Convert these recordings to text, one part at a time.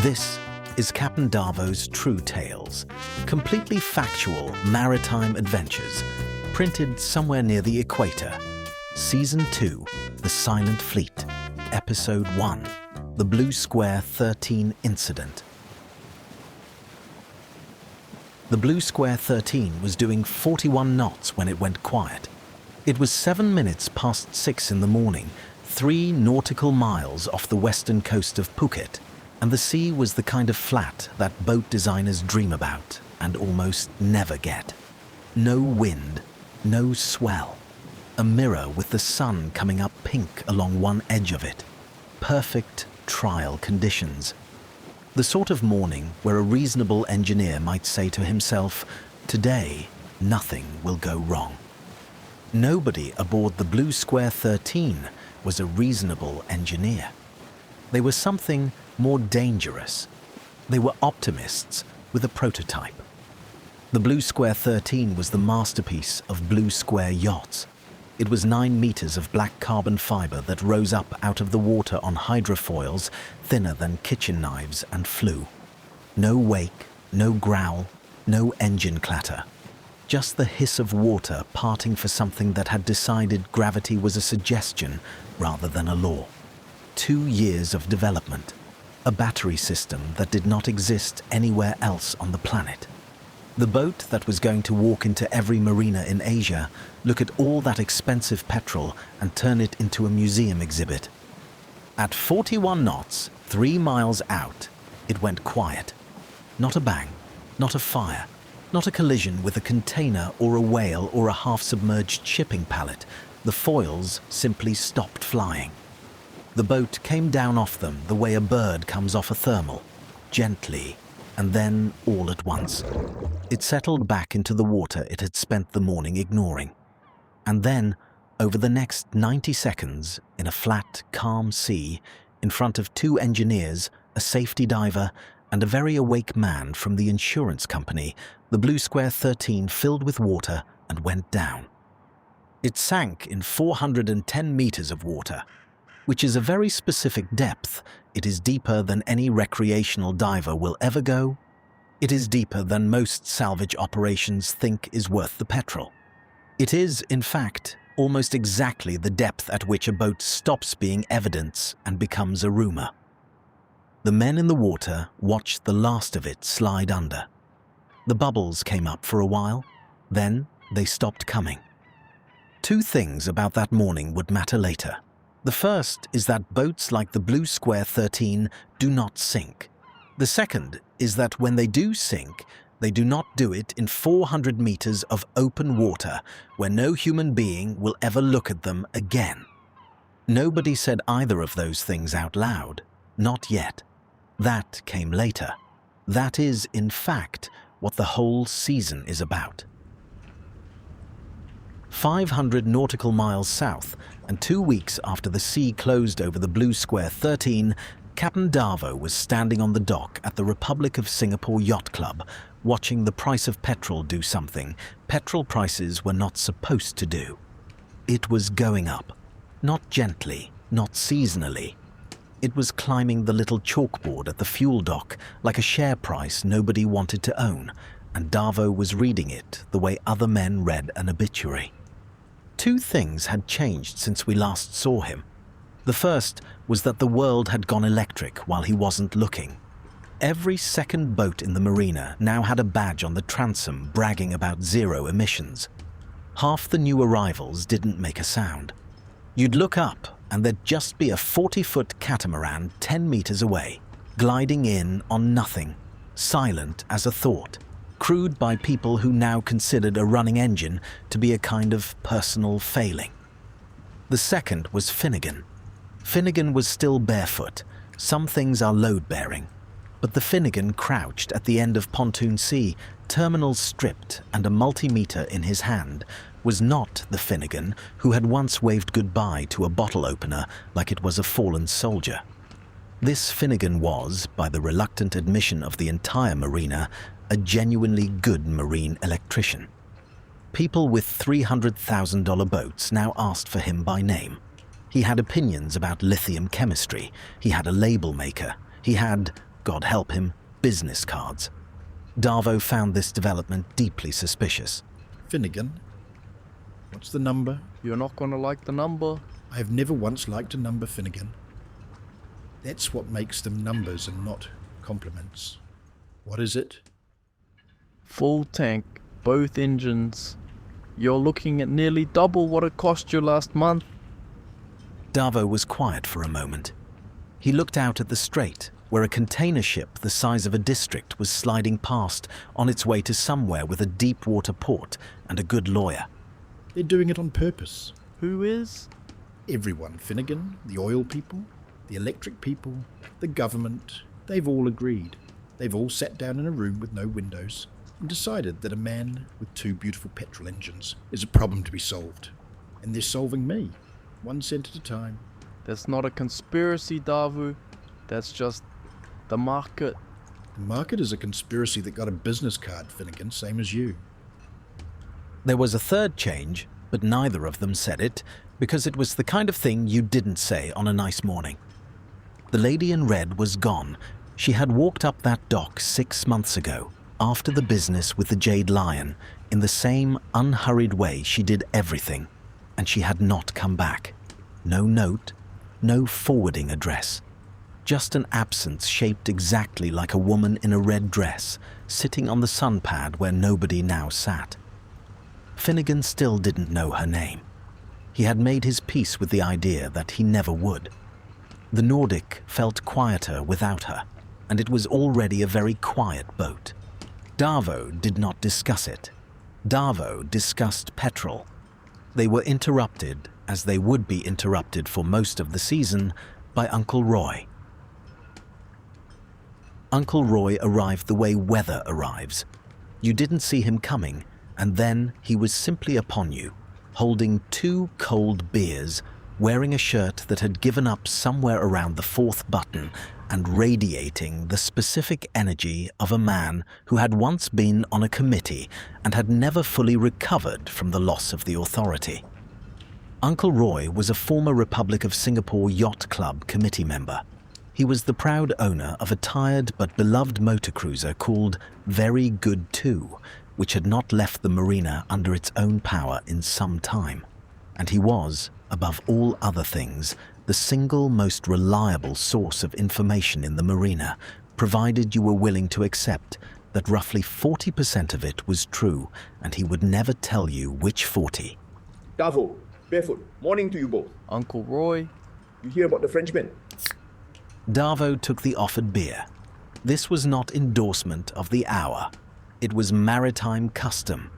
This is Captain Davo's True Tales, completely factual maritime adventures, printed somewhere near the equator. Season 2, The Silent Fleet, Episode 1, The Blue Square 13 Incident. The Blue Square 13 was doing 41 knots when it went quiet. It was 7 minutes past 6 in the morning, 3 nautical miles off the western coast of Phuket, and the sea was the kind of flat that boat designers dream about and almost never get. No wind, no swell. A mirror with the sun coming up pink along one edge of it. Perfect trial conditions. The sort of morning where a reasonable engineer might say to himself, "Today, nothing will go wrong." Nobody aboard the Blue Square 13 was a reasonable engineer. They were something more dangerous. They were optimists with a prototype. The Blue Square 13 was the masterpiece of Blue Square yachts. It was 9 meters of black carbon fiber that rose up out of the water on hydrofoils thinner than kitchen knives and flew. No wake, no growl, no engine clatter. Just the hiss of water parting for something that had decided gravity was a suggestion rather than a law. 2 years of development. A battery system that did not exist anywhere else on the planet. The boat that was going to walk into every marina in Asia, look at all that expensive petrol and turn it into a museum exhibit. At 41 knots, 3 miles out, it went quiet. Not a bang, not a fire, not a collision with a container or a whale or a half-submerged shipping pallet. The foils simply stopped flying. The boat came down off them the way a bird comes off a thermal, gently, and then all at once. It settled back into the water it had spent the morning ignoring. And then, over the next 90 seconds, in a flat, calm sea, in front of 2 engineers, a safety diver, and a very awake man from the insurance company, the Blue Square 13 filled with water and went down. It sank in 410 meters of water, which is a very specific depth. It is deeper than any recreational diver will ever go. It is deeper than most salvage operations think is worth the petrol. It is, in fact, almost exactly the depth at which a boat stops being evidence and becomes a rumor. The men in the water watched the last of it slide under. The bubbles came up for a while, then they stopped coming. 2 things about that morning would matter later. The first is that boats like the Blue Square 13 do not sink. The second is that when they do sink, they do not do it in 400 meters of open water where no human being will ever look at them again. Nobody said either of those things out loud. Not yet. That came later. That is, in fact, what the whole season is about. 500 nautical miles south, and 2 weeks after the sea closed over the Blue Square 13, Captain Davo was standing on the dock at the Republic of Singapore Yacht Club, watching the price of petrol do something petrol prices were not supposed to do. It was going up. Not gently, not seasonally. It was climbing the little chalkboard at the fuel dock like a share price nobody wanted to own, and Davo was reading it the way other men read an obituary. 2 things had changed since we last saw him. The first was that the world had gone electric while he wasn't looking. Every second boat in the marina now had a badge on the transom bragging about 0 emissions. Half the new arrivals didn't make a sound. You'd look up and there'd just be a 40-foot catamaran 10 meters away, gliding in on nothing, silent as a thought, crewed by people who now considered a running engine to be a kind of personal failing. The second was Finnigan. Finnigan was still barefoot. Some things are load-bearing. But the Finnigan crouched at the end of Pontoon Sea, terminals stripped and a multimeter in his hand, was not the Finnigan who had once waved goodbye to a bottle opener like it was a fallen soldier. This Finnigan was, by the reluctant admission of the entire marina, a genuinely good marine electrician. People with $300,000 boats now asked for him by name. He had opinions about lithium chemistry. He had a label maker. He had, God help him, business cards. Davo found this development deeply suspicious. Finnigan, what's the number? You're not gonna like the number. I have never once liked a number, Finnigan. That's what makes them numbers and not compliments. What is it? Full tank, both engines. You're looking at nearly double what it cost you last month. Davo was quiet for a moment. He looked out at the strait, where a container ship the size of a district was sliding past on its way to somewhere with a deep water port and a good lawyer. They're doing it on purpose. Who is? Everyone, Finnigan, the oil people, the electric people, the government, they've all agreed. They've all sat down in a room with no windows and decided that a man with 2 beautiful petrol engines is a problem to be solved. And they're solving me, 1 cent at a time. That's not a conspiracy, Davo. That's just the market. The market is a conspiracy that got a business card, Finnigan, same as you. There was a third change, but neither of them said it, because it was the kind of thing you didn't say on a nice morning. The lady in red was gone. She had walked up that dock 6 months ago, after the business with the Jade Lion, in the same unhurried way she did everything, and she had not come back. No note, no forwarding address. Just an absence shaped exactly like a woman in a red dress, sitting on the sun pad where nobody now sat. Finnigan still didn't know her name. He had made his peace with the idea that he never would. The Nordic felt quieter without her, and it was already a very quiet boat. Davo did not discuss it. Davo discussed Petrol. They were interrupted, as they would be interrupted for most of the season, by Uncle Roy. Uncle Roy arrived the way weather arrives. You didn't see him coming, and then he was simply upon you, holding 2 cold beers, wearing a shirt that had given up somewhere around the 4th button, and radiating the specific energy of a man who had once been on a committee and had never fully recovered from the loss of the authority. Uncle Roy was a former Republic of Singapore Yacht Club committee member. He was the proud owner of a tired but beloved motor cruiser called Very Good 2, which had not left the marina under its own power in some time. And he was, above all other things, the single most reliable source of information in the marina, provided you were willing to accept that roughly 40% of it was true, and he would never tell you which 40. Davo, barefoot, morning to you both. Uncle Roy. You hear about the Frenchman? Davo took the offered beer. This was not endorsement of the hour. It was maritime custom.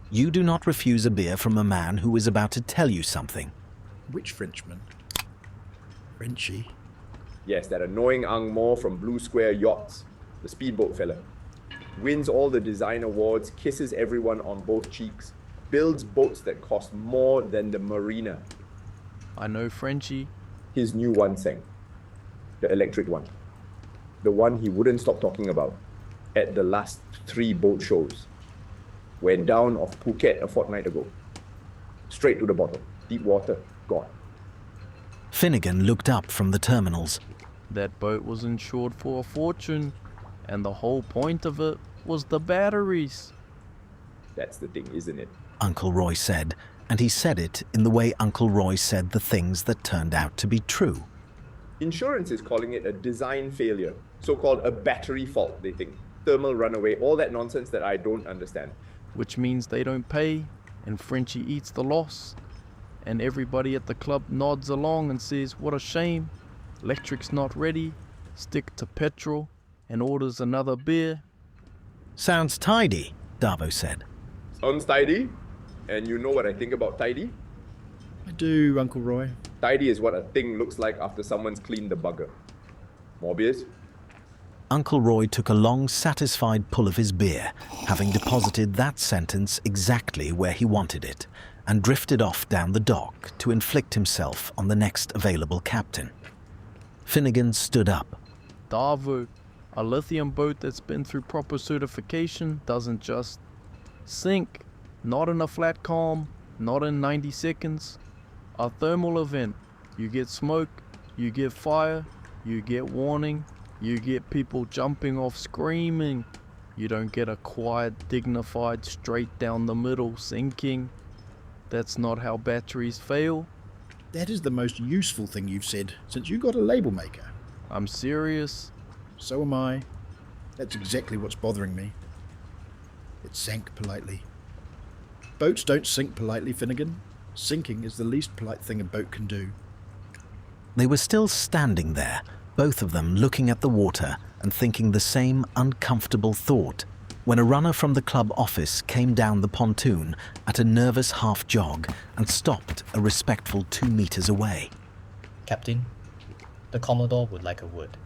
You do not refuse a beer from a man who is about to tell you something. Which Frenchman? Frenchie? Yes, that annoying Ang Mo from Blue Square Yachts, the speedboat fella. Wins all the design awards, kisses everyone on both cheeks, builds boats that cost more than the marina. I know Frenchie. His new one sang. The electric one. The one he wouldn't stop talking about at the last 3 boat shows. Went down off Phuket a fortnight ago. Straight to the bottom. Deep water. Gone. Finnigan looked up from the terminals. That boat was insured for a fortune, and the whole point of it was the batteries. That's the thing, isn't it? Uncle Roy said, and he said it in the way Uncle Roy said the things that turned out to be true. Insurance is calling it a design failure. So-called a battery fault, they think. Thermal runaway, all that nonsense that I don't understand. Which means they don't pay, and Frenchie eats the loss. And everybody at the club nods along and says, what a shame, electric's not ready, stick to petrol, and orders another beer. Sounds tidy, Davo said. Sounds tidy. And you know what I think about tidy? I do, Uncle Roy. Tidy is what a thing looks like after someone's cleaned the bugger. More beers? Uncle Roy took a long, satisfied pull of his beer, having deposited that sentence exactly where he wanted it, and drifted off down the dock to inflict himself on the next available captain. Finnigan stood up. Davo, a lithium boat that's been through proper certification doesn't just sink. Not in a flat calm, not in 90 seconds. A thermal event. You get smoke, you get fire, you get warning, You get people jumping off screaming. You don't get a quiet, dignified, straight down the middle sinking. That's not how batteries fail. That is the most useful thing you've said since you got a label maker. I'm serious. So am I. That's exactly what's bothering me. It sank politely. Boats don't sink politely, Finnigan. Sinking is the least polite thing a boat can do. They were still standing there, both of them looking at the water and thinking the same uncomfortable thought, when a runner from the club office came down the pontoon at a nervous half-jog and stopped a respectful 2 meters away. Captain, the Commodore would like a word.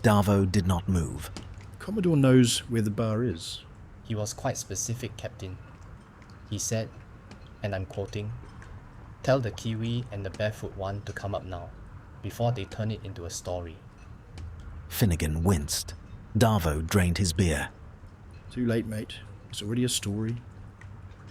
Davo did not move. Commodore knows where the bar is. He was quite specific, Captain. He said, and I'm quoting, "Tell the Kiwi and the barefoot one to come up now, before they turn it into a story." Finnigan winced. Davo drained his beer. Too late, mate. It's already a story.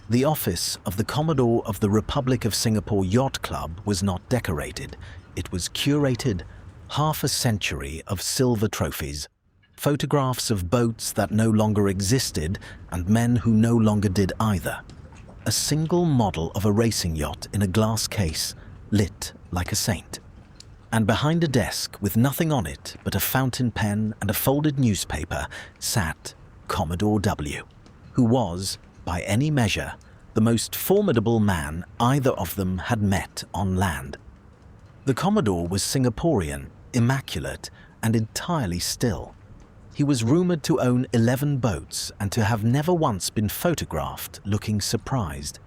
The office of the Commodore of the Republic of Singapore Yacht Club was not decorated. It was curated. Half a century of silver trophies, photographs of boats that no longer existed and men who no longer did either. A single model of a racing yacht in a glass case, lit like a saint. And behind a desk with nothing on it but a fountain pen and a folded newspaper sat Commodore W, who was, by any measure, the most formidable man either of them had met on land. The Commodore was Singaporean, immaculate, and entirely still. He was rumoured to own 11 boats and to have never once been photographed looking surprised.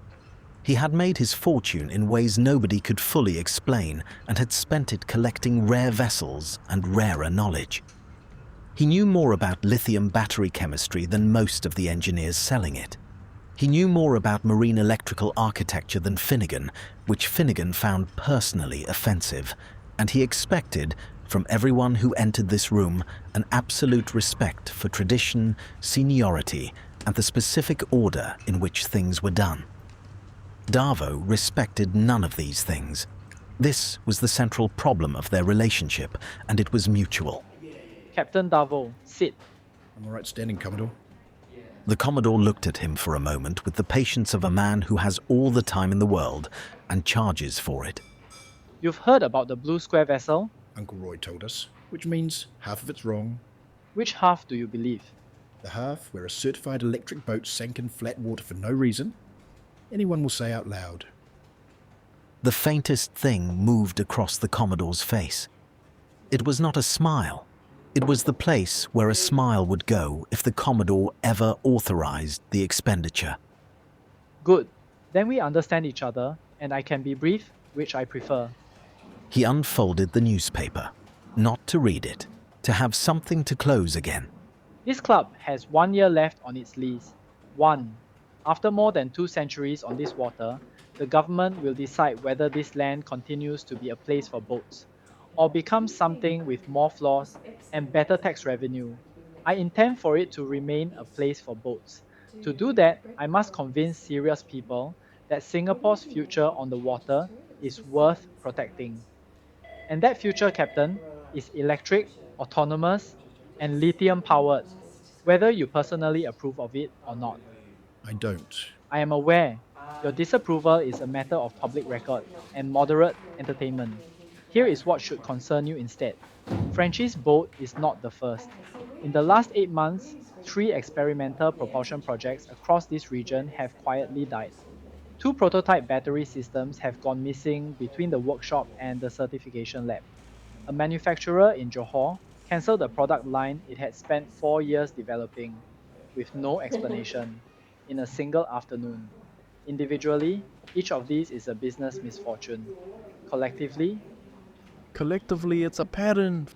He had made his fortune in ways nobody could fully explain and had spent it collecting rare vessels and rarer knowledge. He knew more about lithium battery chemistry than most of the engineers selling it. He knew more about marine electrical architecture than Finnigan, which Finnigan found personally offensive, and he expected, from everyone who entered this room, an absolute respect for tradition, seniority, and the specific order in which things were done. Davo respected none of these things. This was the central problem of their relationship, and it was mutual. Captain Davo, sit. I'm all right standing, Commodore. The Commodore looked at him for a moment with the patience of a man who has all the time in the world and charges for it. You've heard about the Blue Square vessel? Uncle Roy told us, which means half of it's wrong. Which half do you believe? The half where a certified electric boat sank in flat water for no reason, anyone will say out loud. The faintest thing moved across the Commodore's face. It was not a smile. It was the place where a smile would go if the Commodore ever authorized the expenditure. Good. Then we understand each other, and I can be brief, which I prefer. He unfolded the newspaper, not to read it, to have something to close again. This club has 1 year left on its lease. 1. After more than 2 centuries on this water, the government will decide whether this land continues to be a place for boats, or becomes something with more flaws and better tax revenue. I intend for it to remain a place for boats. To do that, I must convince serious people that Singapore's future on the water is worth protecting. And that future, Captain, is electric, autonomous, and lithium-powered, whether you personally approve of it or not. I don't. I am aware your disapproval is a matter of public record and moderate entertainment. Here is what should concern you instead. Frenchie's boat is not the first. In the last 8 months, 3 experimental propulsion projects across this region have quietly died. 2 prototype battery systems have gone missing between the workshop and the certification lab. A manufacturer in Johor cancelled the product line it had spent 4 years developing, with no explanation, in a single afternoon. Individually, each of these is a business misfortune. Collectively, It's a pattern.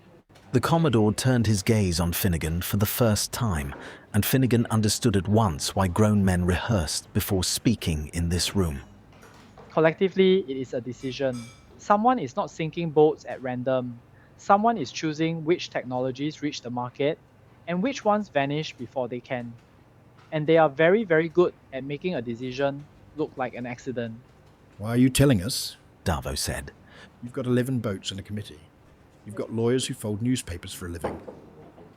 The Commodore turned his gaze on Finnigan for the first time, and Finnigan understood at once why grown men rehearsed before speaking in this room. Collectively, it is a decision. Someone is not sinking boats at random. Someone is choosing which technologies reach the market and which ones vanish before they can. And they are very, very good at making a decision look like an accident. Why are you telling us? Davo said. You've got 11 boats in a committee. You've got lawyers who fold newspapers for a living.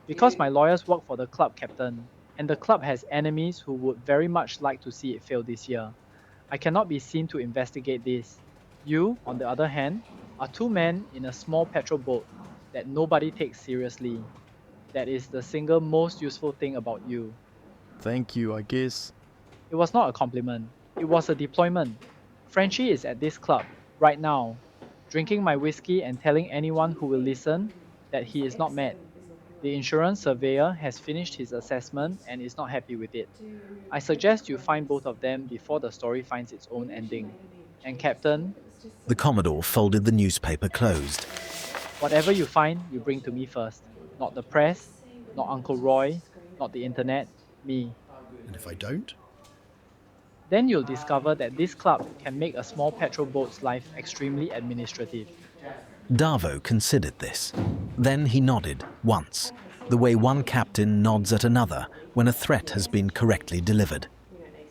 Because my lawyers work for the club, Captain, and the club has enemies who would very much like to see it fail this year. I cannot be seen to investigate this. You, on the other hand, are two men in a small petrol boat that nobody takes seriously. That is the single most useful thing about you. Thank you, I guess. It was not a compliment. It was a deployment. Frenchie is at this club, right now, drinking my whiskey and telling anyone who will listen that he is not mad. The insurance surveyor has finished his assessment and is not happy with it. I suggest you find both of them before the story finds its own ending. And Captain, The Commodore folded the newspaper closed. whatever you find, you bring to me first. Not the press, not Uncle Roy, not the internet, me. And if I don't? Then you'll discover that this club can make a small petrol boat's life extremely administrative. Davo considered this. Then he nodded once, the way one captain nods at another when a threat has been correctly delivered.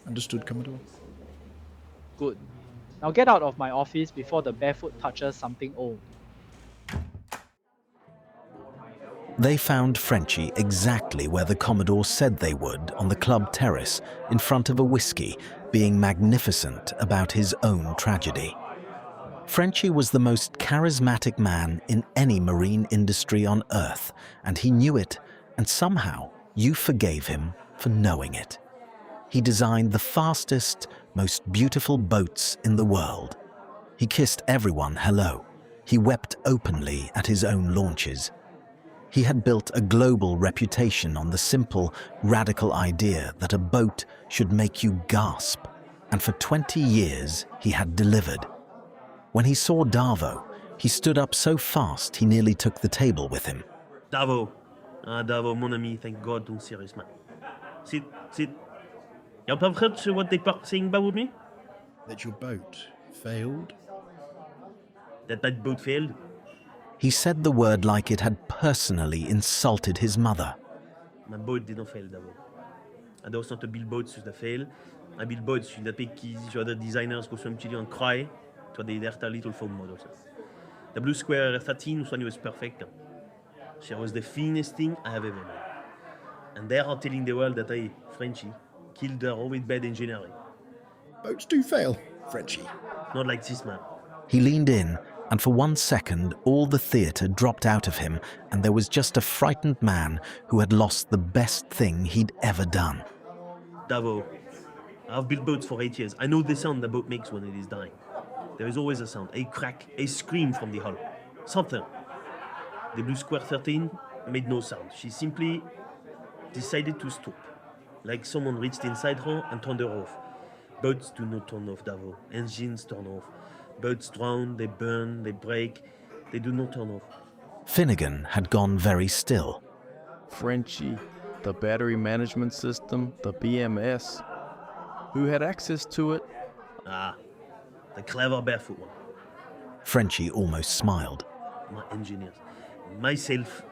Understood, Commodore? Good. Now get out of my office before the barefoot touches something old. They found Frenchie exactly where the Commodore said they would on the club terrace in front of a whiskey, being magnificent about his own tragedy. Frenchie was the most charismatic man in any marine industry on Earth, and he knew it, and somehow you forgave him for knowing it. He designed the fastest, most beautiful boats in the world. He kissed everyone hello. He wept openly at his own launches. He had built a global reputation on the simple, radical idea that a boat should make you gasp, and for 20 years he had delivered. When he saw Davo, he stood up so fast he nearly took the table with him. Davo. Davo, mon ami, thank God, don't serious man. Sit. You have heard what they are saying about me? That your boat failed? That boat failed? He said the word like it had personally insulted his mother. My boat did not fail, Davo. And there was not a build boats that fail. I build boats, je n'ai pas other designers go some chili and cry. To the little foam models. The Blue Square 13 one was perfect. She was the finest thing I have ever made. And they are telling the world that I, Frenchie, killed her all with bad engineering. Boats do fail, Frenchie. Not like this man. He leaned in, and for 1 second all the theatre dropped out of him, and there was just a frightened man who had lost the best thing he'd ever done. Davo, I've built boats for 8 years. I know the sound the boat makes when it is dying. There is always a sound, a crack, a scream from the hull. Something. The Blue Square 13 made no sound. She simply decided to stop. Like someone reached inside her and turned her off. Boats do not turn off, Davo. Engines turn off. Boats drown, they burn, they break. They do not turn off. Finnigan had gone very still. Frenchie, the battery management system, the BMS. Who had access to it? The clever barefoot one. Frenchie almost smiled. My engineers. Myself.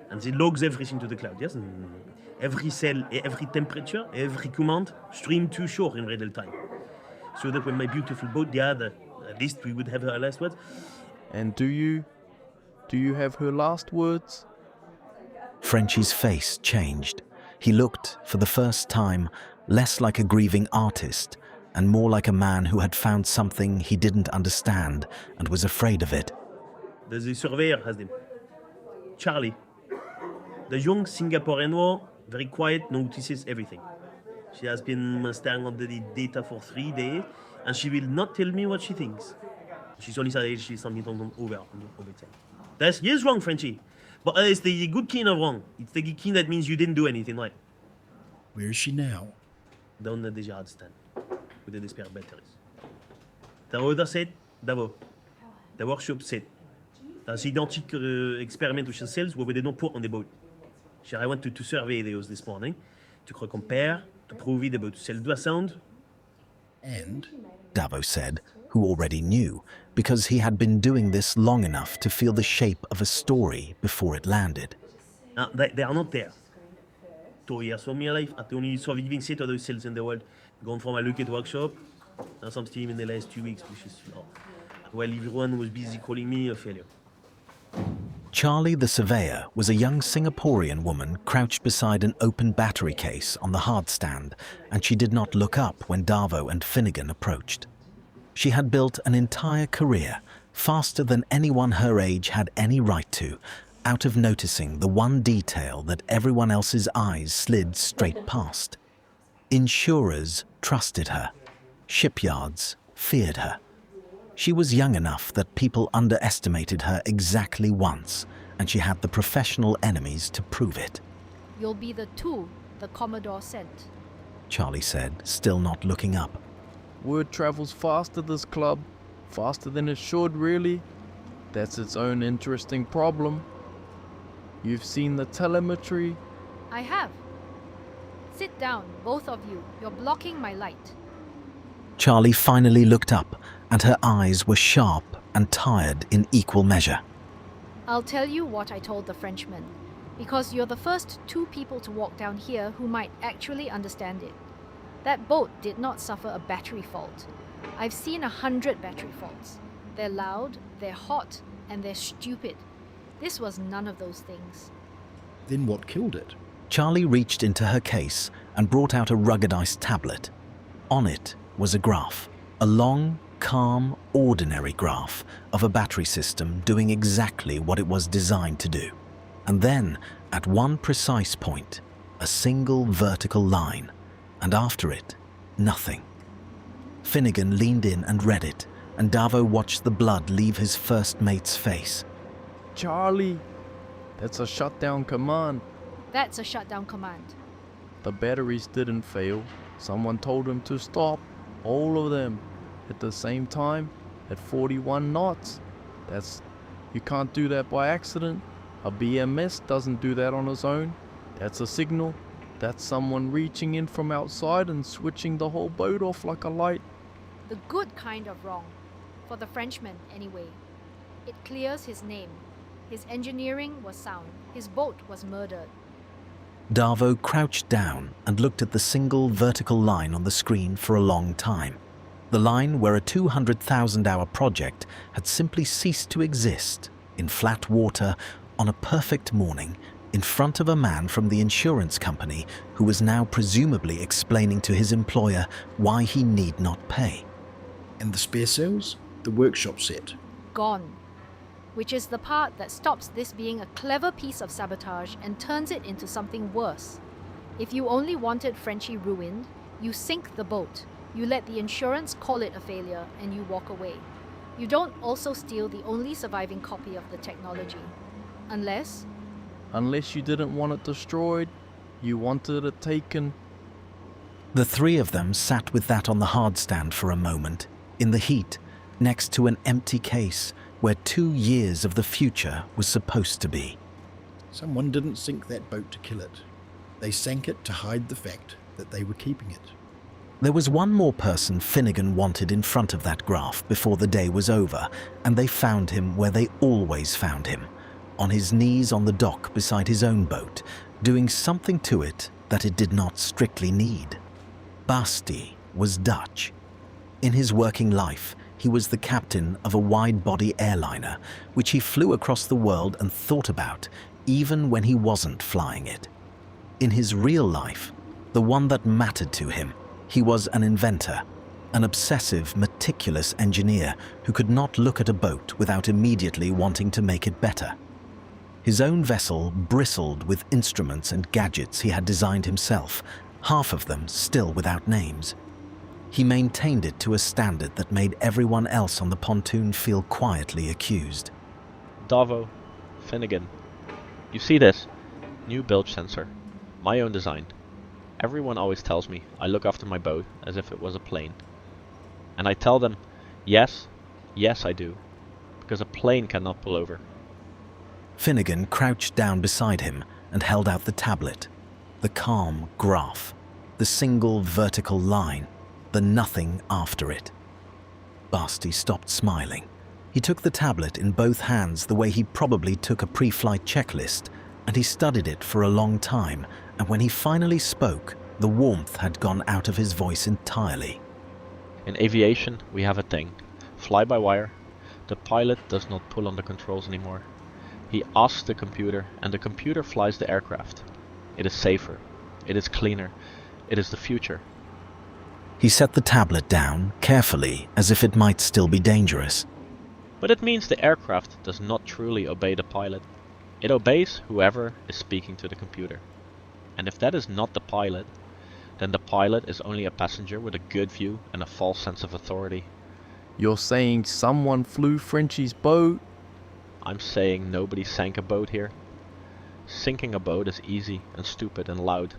And they logs everything to the cloud, yes? And every cell, every temperature, every command stream to shore in real time. So that when my beautiful boat, at least we would have her last words. And do you have her last words? Frenchie's face changed. He looked, for the first time, less like a grieving artist and more like a man who had found something he didn't understand and was afraid of it. The surveyor has them. Charlie. The young Singaporean one, very quiet, notices everything. She has been staring at the data for 3 days, and she will not tell me what she thinks. She's only said she's something over. That's yes wrong, Frenchie. But it's the good kind of wrong. It's the kind that means you didn't do anything right. Where is she now? Down at the yard stand, with the spare batteries. The other said, Davo. The workshop said, that's identique experiment which cells where they don't put on the boat. I went to survey those this morning, to compare, to prove the boat cell do a sound. And? Davo said, who already knew, because he had been doing this long enough to feel the shape of a story before it landed. They are not there. 2 years of my life, at the only surviving set of those cells in the world, gone from a look at workshop, and some steam in the last 2 weeks, which is, while everyone was busy calling me a failure. Charlie the surveyor was a young Singaporean woman crouched beside an open battery case on the hard stand, and she did not look up when Davo and Finnigan approached. She had built an entire career, faster than anyone her age had any right to, out of noticing the one detail that everyone else's eyes slid straight past. Insurers trusted her. Shipyards feared her. She was young enough that people underestimated her exactly once, and she had the professional enemies to prove it. You'll be the two the Commodore sent. Charlie said, still not looking up. Word travels faster this club, faster than it should really. That's its own interesting problem. You've seen the telemetry. I have. Sit down, both of you. You're blocking my light. Charlie finally looked up, and her eyes were sharp and tired in equal measure. I'll tell you what I told the Frenchman, because you're the first two people to walk down here who might actually understand it. That boat did not suffer a battery fault. I've seen 100 battery faults. They're loud, they're hot, and they're stupid. This was none of those things. Then what killed it? Charlie reached into her case and brought out a ruggedized tablet. On it was a graph, a long, calm, ordinary graph of a battery system doing exactly what it was designed to do. And then, at one precise point, a single vertical line, and after it, nothing. Finnigan leaned in and read it, and Davo watched the blood leave his first mate's face. Charlie, that's a shutdown command. That's a shutdown command. The batteries didn't fail. Someone told them to stop, all of them, at the same time, at 41 knots. You can't do that by accident. A BMS doesn't do that on its own. That's a signal. That's someone reaching in from outside and switching the whole boat off like a light. The good kind of wrong. For the Frenchman, anyway. It clears his name. His engineering was sound. His boat was murdered. Davo crouched down and looked at the single vertical line on the screen for a long time. The line where a 200,000-hour project had simply ceased to exist, in flat water, on a perfect morning, in front of a man from the insurance company who was now presumably explaining to his employer why he need not pay. And the spare cells? The workshop set? Gone. Which is the part that stops this being a clever piece of sabotage and turns it into something worse. If you only wanted Frenchie ruined, you sink the boat. You let the insurance call it a failure and you walk away. You don't also steal the only surviving copy of the technology. Unless you didn't want it destroyed, you wanted it taken. The three of them sat with that on the hard stand for a moment, in the heat, next to an empty case where 2 years of the future was supposed to be. Someone didn't sink that boat to kill it. They sank it to hide the fact that they were keeping it. There was one more person Finnigan wanted in front of that graph before the day was over, and they found him where they always found him, on his knees on the dock beside his own boat, doing something to it that it did not strictly need. Basti was Dutch. In his working life, he was the captain of a wide-body airliner, which he flew across the world and thought about, even when he wasn't flying it. In his real life, the one that mattered to him, he was an inventor, an obsessive, meticulous engineer who could not look at a boat without immediately wanting to make it better. His own vessel bristled with instruments and gadgets he had designed himself, half of them still without names. He maintained it to a standard that made everyone else on the pontoon feel quietly accused. Davo, Finnigan. You see this? New bilge sensor. My own design. Everyone always tells me I look after my boat as if it was a plane. And I tell them, yes, I do. Because a plane cannot pull over. Finnigan crouched down beside him and held out the tablet. The calm graph. The single vertical line. The nothing after it. Basti stopped smiling. He took the tablet in both hands the way he probably took a pre-flight checklist, and he studied it for a long time, and when he finally spoke, the warmth had gone out of his voice entirely. In aviation, we have a thing. Fly-by-wire. The pilot does not pull on the controls anymore. He asks the computer, and the computer flies the aircraft. It is safer. It is cleaner. It is the future. He set the tablet down carefully, as if it might still be dangerous. But it means the aircraft does not truly obey the pilot. It obeys whoever is speaking to the computer. And if that is not the pilot, then the pilot is only a passenger with a good view and a false sense of authority. You're saying someone flew Frenchie's boat? I'm saying nobody sank a boat here. Sinking a boat is easy and stupid and loud.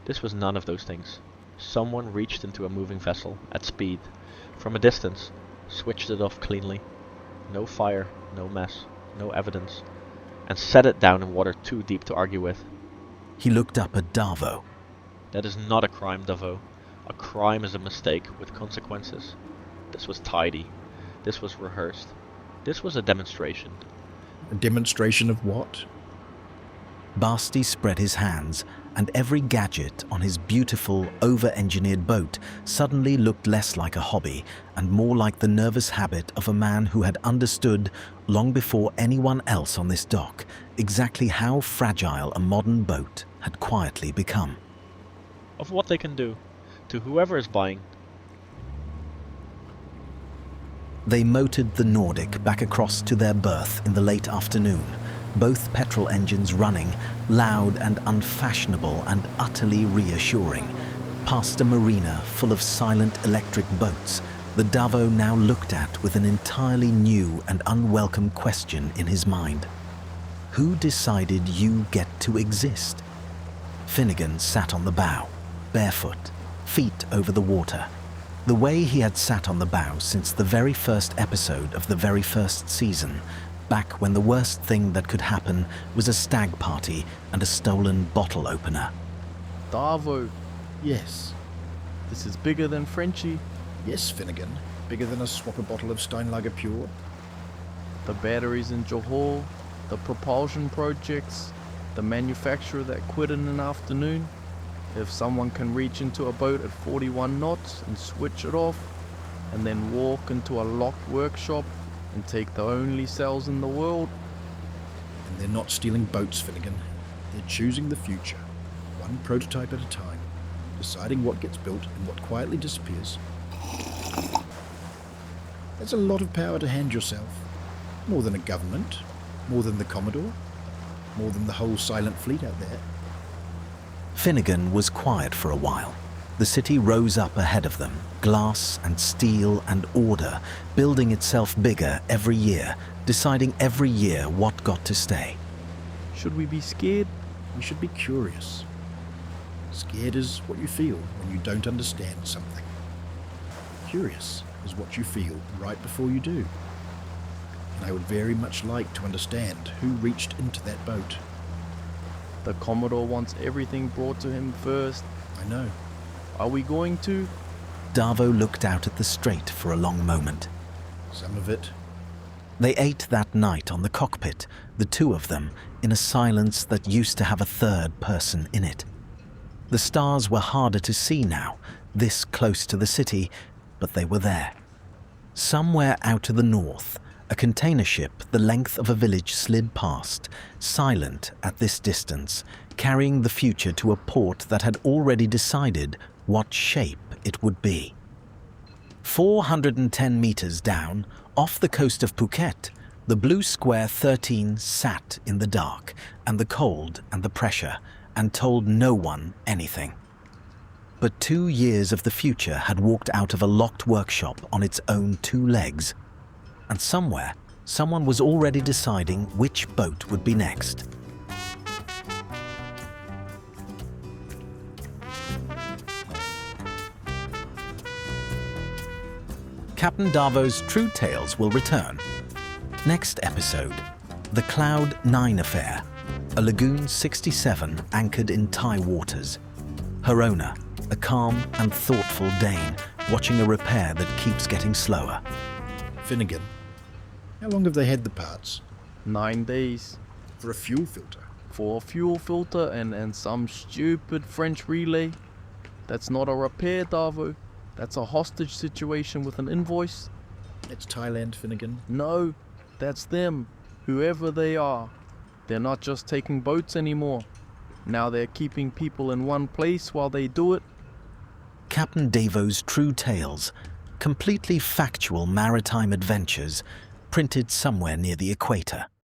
This was none of those things. Someone reached into a moving vessel at speed, from a distance, switched it off cleanly. No fire, no mess, no evidence, and set it down in water too deep to argue with. He looked up at Davo. That is not a crime, Davo. A crime is a mistake with consequences. This was tidy. This was rehearsed. This was a demonstration. A demonstration of what? Basti spread his hands, and every gadget on his beautiful, over-engineered boat suddenly looked less like a hobby and more like the nervous habit of a man who had understood, long before anyone else on this dock, exactly how fragile a modern boat had quietly become. Of what they can do, to whoever is buying. They motored the Nordic back across to their berth in the late afternoon, both petrol engines running, loud and unfashionable and utterly reassuring. Past a marina full of silent electric boats, the Davo now looked at with an entirely new and unwelcome question in his mind. Who decided you get to exist? Finnigan sat on the bow, barefoot, feet over the water. The way he had sat on the bow since the very first episode of the very first season, back when the worst thing that could happen was a stag party and a stolen bottle opener. Davo, Yes. this is bigger than Frenchie. Yes, Finnigan. Bigger than a swapper bottle of Steinlager Pure. The batteries in Johor, the propulsion projects, the manufacturer that quit in an afternoon. If someone can reach into a boat at 41 knots and switch it off, and then walk into a locked workshop and take the only cells in the world. And they're not stealing boats, Finnigan. They're choosing the future, one prototype at a time, deciding what gets built and what quietly disappears. That's a lot of power to hand yourself. More than a government, more than the Commodore, more than the whole silent fleet out there. Finnigan was quiet for a while. The city rose up ahead of them, glass and steel and order, building itself bigger every year, deciding every year what got to stay. Should we be scared? You should be curious. Scared is what you feel when you don't understand something. Curious is what you feel right before you do. And I would very much like to understand who reached into that boat. The Commodore wants everything brought to him first. I know. Are we going to? Davo looked out at the strait for a long moment. Some of it. They ate that night on the cockpit, the two of them, in a silence that used to have a third person in it. The stars were harder to see now, this close to the city, but they were there. Somewhere out to the north, a container ship the length of a village slid past, silent at this distance, carrying the future to a port that had already decided what shape it would be. 410 meters down, off the coast of Phuket, the Blue Square 13 sat in the dark and the cold and the pressure and told no one anything. But 2 years of the future had walked out of a locked workshop on its own 2 legs. And somewhere, someone was already deciding which boat would be next. Captain Davo's True Tales will return. Next episode, The Cloud 9 Affair, a Lagoon 67 anchored in Thai waters. Her owner, a calm and thoughtful Dane, watching a repair that keeps getting slower. Finnigan. How long have they had the parts? 9 days. For a fuel filter? For a fuel filter and some stupid French relay. That's not a repair, Davo. That's a hostage situation with an invoice. That's Thailand, Finnigan. No, that's them, whoever they are. They're not just taking boats anymore. Now they're keeping people in one place while they do it. Captain Davo's true tales, completely factual maritime adventures, printed somewhere near the equator.